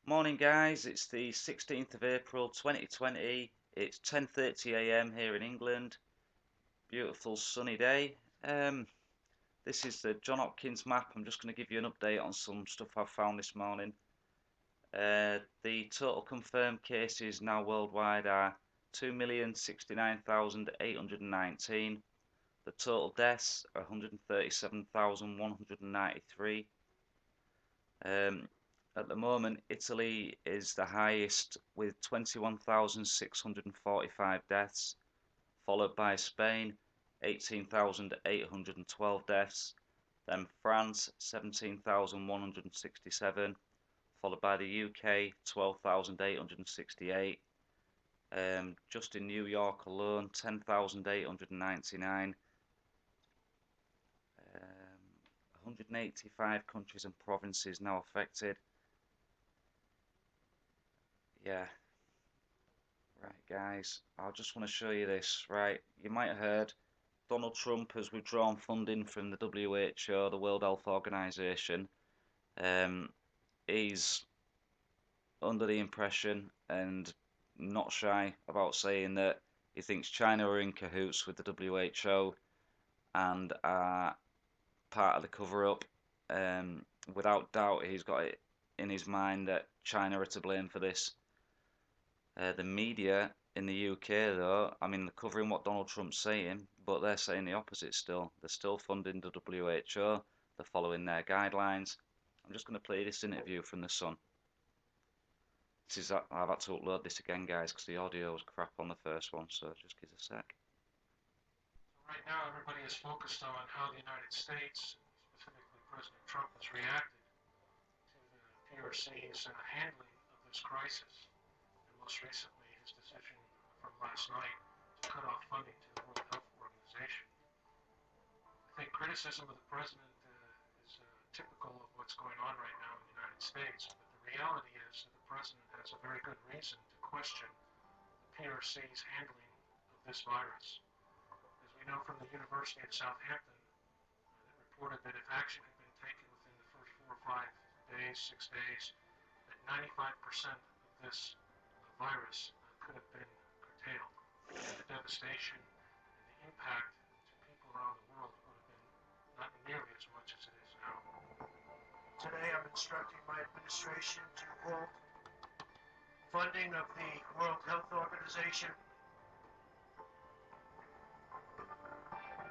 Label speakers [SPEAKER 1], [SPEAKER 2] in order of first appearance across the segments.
[SPEAKER 1] Morning guys, it's the 16th of April 2020. It's 10:30 a.m. here in England. Beautiful sunny day. This is the John Hopkins map. I'm just going to give you an update on some stuff I've found this morning. The total confirmed cases now worldwide are 2,069,819. The total deaths are 137,193. At the moment, Italy is the highest with 21,645 deaths, followed by Spain, 18,812 deaths, then France, 17,167, followed by the UK, 12,868. Just in New York alone, 10,899. 185 countries and provinces now affected. Yeah, right, guys, I just want to show you this. Right, you might have heard Donald Trump has withdrawn funding from the WHO, the World Health Organization. He's under the impression and not shy about saying that he thinks China are in cahoots with the WHO and are part of the cover-up. Without doubt, he's got it in his mind that China are to blame for this. The media in the UK, though, I mean, they're covering what Donald Trump's saying, but they're saying the opposite still. They're still funding the WHO, they're following their guidelines. I'm just going to play this interview from The Sun. I've had to upload this again, guys, because the audio was crap on the first one, so just give us a sec.
[SPEAKER 2] Right now, everybody is focused on how the United States, specifically President Trump, has reacted to the PRC's handling of this crisis, and most recently his decision from last night to cut off funding to the World Health Organization. I think criticism of the president is typical of what's going on right now in the United States, but the reality is that the president has a very good reason to question the PRC's handling of this virus. As we know from the University of Southampton, that reported that if action had been taken within the first 4 or 5 days, 6 days, that 95% of this virus could have been curtailed. And the devastation and the impact to people around the world would have been not nearly as much as it is now.
[SPEAKER 3] Today I'm instructing my administration to halt funding of the World Health Organization.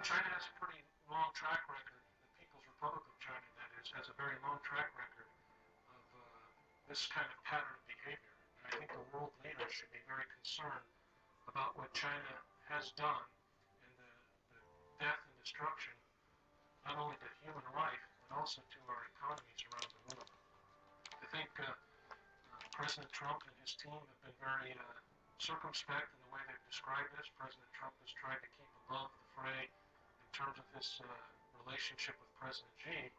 [SPEAKER 2] China has a pretty long track record, the People's Republic of China, that is, has a very long track record of this kind of pattern of behavior. And I think the world leaders should be very concerned about what China has done and the death and destruction, not only to human life, but also to our economies around the world. I think President Trump and his team have been very circumspect in the way they've described this. President Trump has tried to keep above the fray in terms of his relationship with President Xi,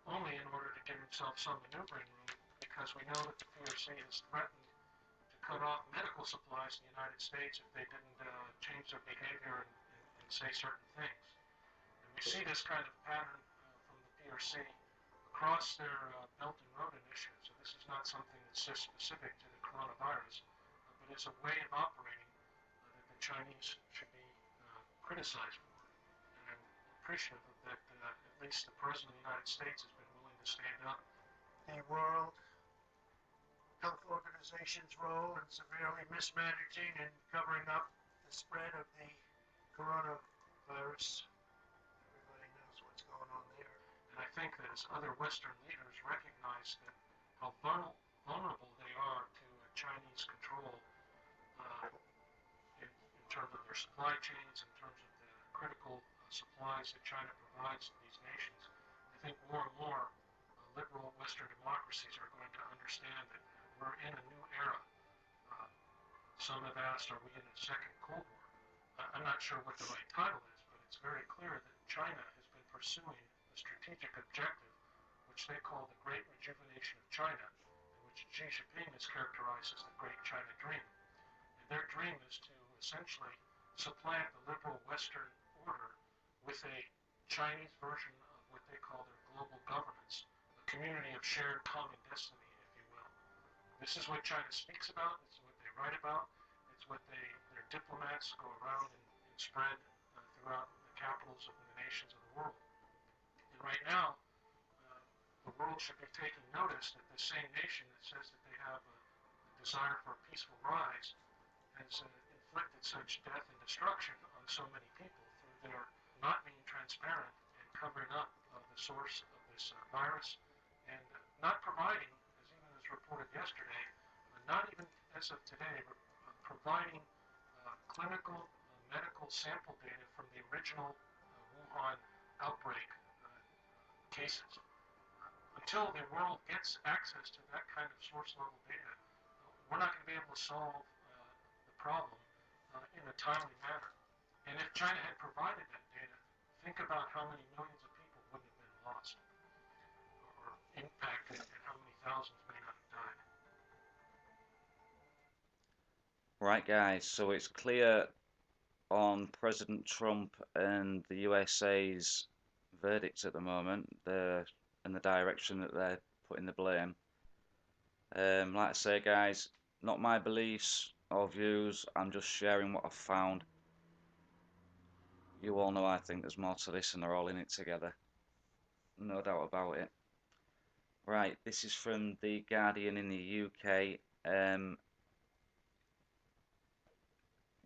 [SPEAKER 2] only in order to give himself some maneuvering room, because we know that the PRC has threatened to cut off medical supplies in the United States if they didn't change their behavior and say certain things. And we see this kind of pattern from the PRC across their Belt and Road initiative. So this is not something that's just specific to the coronavirus, but it's a way of operating that the Chinese should be criticized for. And I'm appreciative of that at least the President of the United States has been willing to stand up.
[SPEAKER 3] The World Health Organization's role in severely mismanaging and covering up the spread of the coronavirus. Everybody knows what's going on there.
[SPEAKER 2] And I think that as other Western leaders recognize that how vulnerable they are to Chinese control in terms of their supply chains, in terms of the critical supplies that China provides to these nations, I think more and more liberal Western democracies are going to understand that we're in a new era. Uh, some have asked, are we in a second Cold War? I'm not sure what the right title is, but it's very clear that China has been pursuing a strategic objective, which they call the Great Rejuvenation of China, and which Xi Jinping has characterized as the Great China Dream. And their dream is to essentially supplant the liberal Western order with a Chinese version of what they call their global governance, a community of shared common destiny, if you will. This is what China speaks about. This is what they write about. It's what their diplomats go around and spread throughout the capitals of the nations of the world. And right now, the world should be taking notice that the same nation that says that they have a desire for a peaceful rise has inflicted such death and destruction on so many people through their not being transparent and covering up the source of this virus and not providing, as even was reported yesterday, not even as of today, but providing clinical medical sample data from the original Wuhan outbreak cases. Until the world gets access to that kind of source level data, we're not going to be able to solve the problem in a timely manner. And if China had provided that data, think about how many millions of people wouldn't have been lost or impacted and how many thousands may not have died.
[SPEAKER 1] Right, guys, so it's clear on President Trump and the USA's verdict at the moment, and the direction that they're putting the blame. Like I say, guys, not my beliefs or views, I'm just sharing what I've found. You all know I think there's more to this and they're all in it together. No doubt about it. Right, this is from The Guardian in the UK.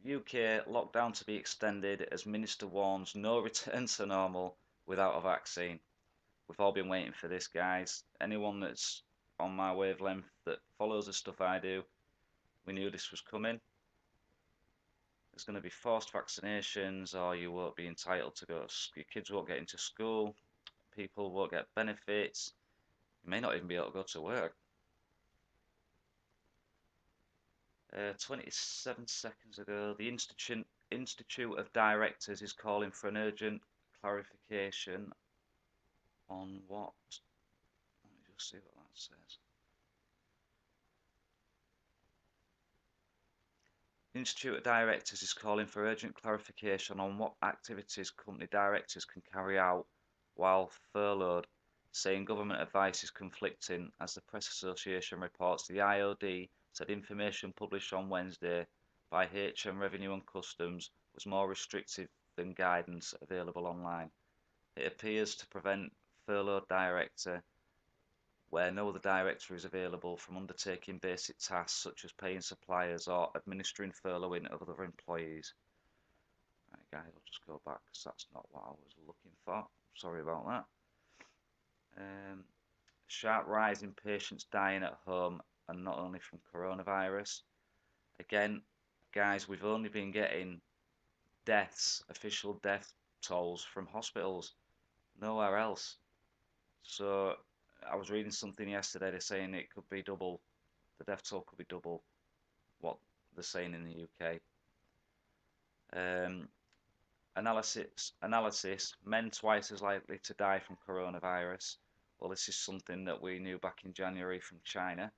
[SPEAKER 1] UK lockdown to be extended as Minister warns no return to normal without a vaccine. We've all been waiting for this, guys. Anyone that's on my wavelength that follows the stuff I do, we knew this was coming. There's going to be forced vaccinations, or you won't be entitled to go. Your kids won't get into school. People won't get benefits. You may not even be able to go to work. 27 seconds ago, the Institute of Directors is calling for an urgent clarification on what? Let me just see what that says. The Institute of Directors is calling for urgent clarification on what activities company directors can carry out while furloughed, saying government advice is conflicting. As the Press Association reports, the IOD said information published on Wednesday by HM Revenue and Customs was more restrictive than guidance available online. It appears to prevent furloughed director, where no other director is available, from undertaking basic tasks such as paying suppliers or administering furloughing of other employees. Right, guys, I'll just go back because that's not what I was looking for. Sorry about that. Sharp rise in patients dying at home, and not only from coronavirus. Again, guys, we've only been getting deaths, official death tolls from hospitals, nowhere else. So I was reading something yesterday, they're saying it could be double, the death toll could be double what they're saying in the UK. Analysis, men twice as likely to die from coronavirus. Well, this is something that we knew back in January from China.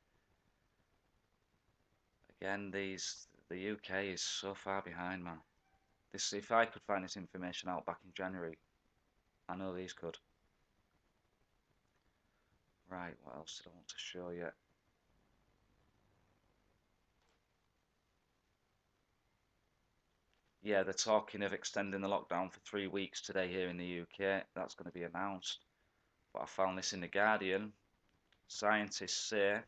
[SPEAKER 1] Again, the UK is so far behind, man. If I could find this information out back in January, I know these could. Right, what else did I want to show you? Yeah, they're talking of extending the lockdown for 3 weeks today here in the UK. That's going to be announced. But I found this in The Guardian. Scientists say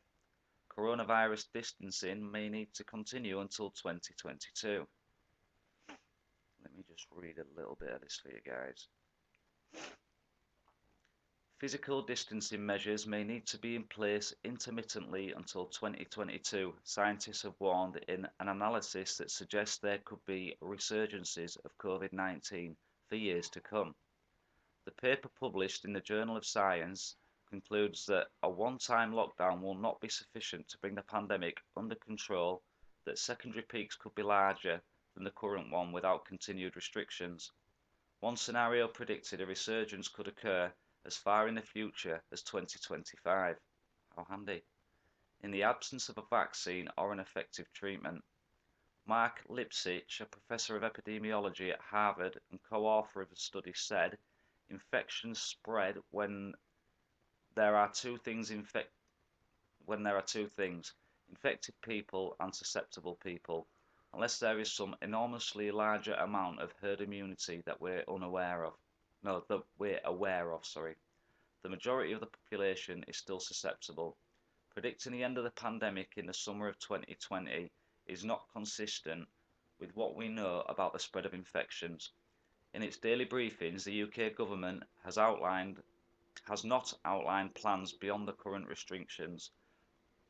[SPEAKER 1] coronavirus distancing may need to continue until 2022. Let me just read a little bit of this for you guys. Physical distancing measures may need to be in place intermittently until 2022, scientists have warned in an analysis that suggests there could be resurgences of COVID-19 for years to come. The paper, published in the Journal of Science, concludes that a one-time lockdown will not be sufficient to bring the pandemic under control, that secondary peaks could be larger than the current one without continued restrictions. One scenario predicted a resurgence could occur as far in the future as 2025. How handy. In the absence of a vaccine or an effective treatment. Mark Lipsitch, a professor of epidemiology at Harvard and co-author of the study, said infections spread when there are two things infected people and susceptible people, unless there is some enormously larger amount of herd immunity that we're unaware of. No, that we're aware of, sorry. The majority of the population is still susceptible. Predicting the end of the pandemic in the summer of 2020 is not consistent with what we know about the spread of infections. In its daily briefings, the UK government has not outlined plans beyond the current restrictions,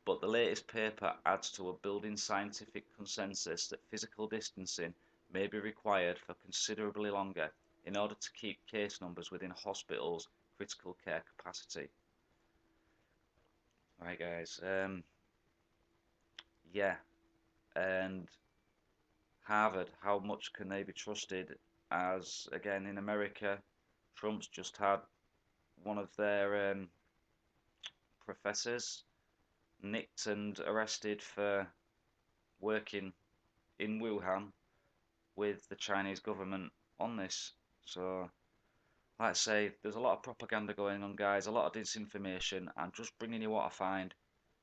[SPEAKER 1] but the latest paper adds to a building scientific consensus that physical distancing may be required for considerably longer in order to keep case numbers within hospitals' critical care capacity. Alright guys, yeah, and Harvard, how much can they be trusted? As again in America, Trump's just had one of their professors nicked and arrested for working in Wuhan with the Chinese government on this. So, like I say, there's a lot of propaganda going on, guys, a lot of disinformation. I'm just bringing you what I find.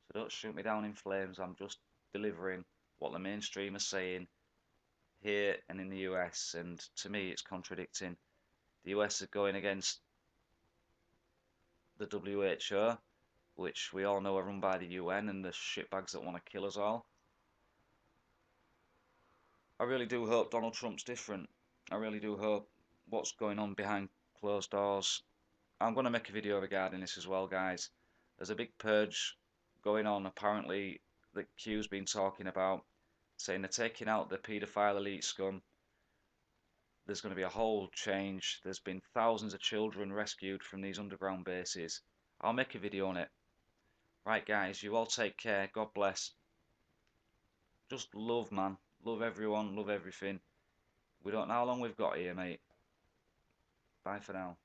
[SPEAKER 1] So don't shoot me down in flames. I'm just delivering what the mainstream are saying here and in the US. And to me, it's contradicting. The US are going against the WHO, which we all know are run by the UN and the shitbags that want to kill us all. I really do hope Donald Trump's different. I really do hope what's going on behind closed doors. I'm going to make a video regarding this as well, guys. There's a big purge going on, apparently, that Q's been talking about, saying they're taking out the paedophile elite scum. There's going to be a whole change. There's been thousands of children rescued from these underground bases. I'll make a video on it. Right, guys, you all take care. God bless. Just love, man. Love everyone. Love everything. We don't know how long we've got here, mate. Bye for now.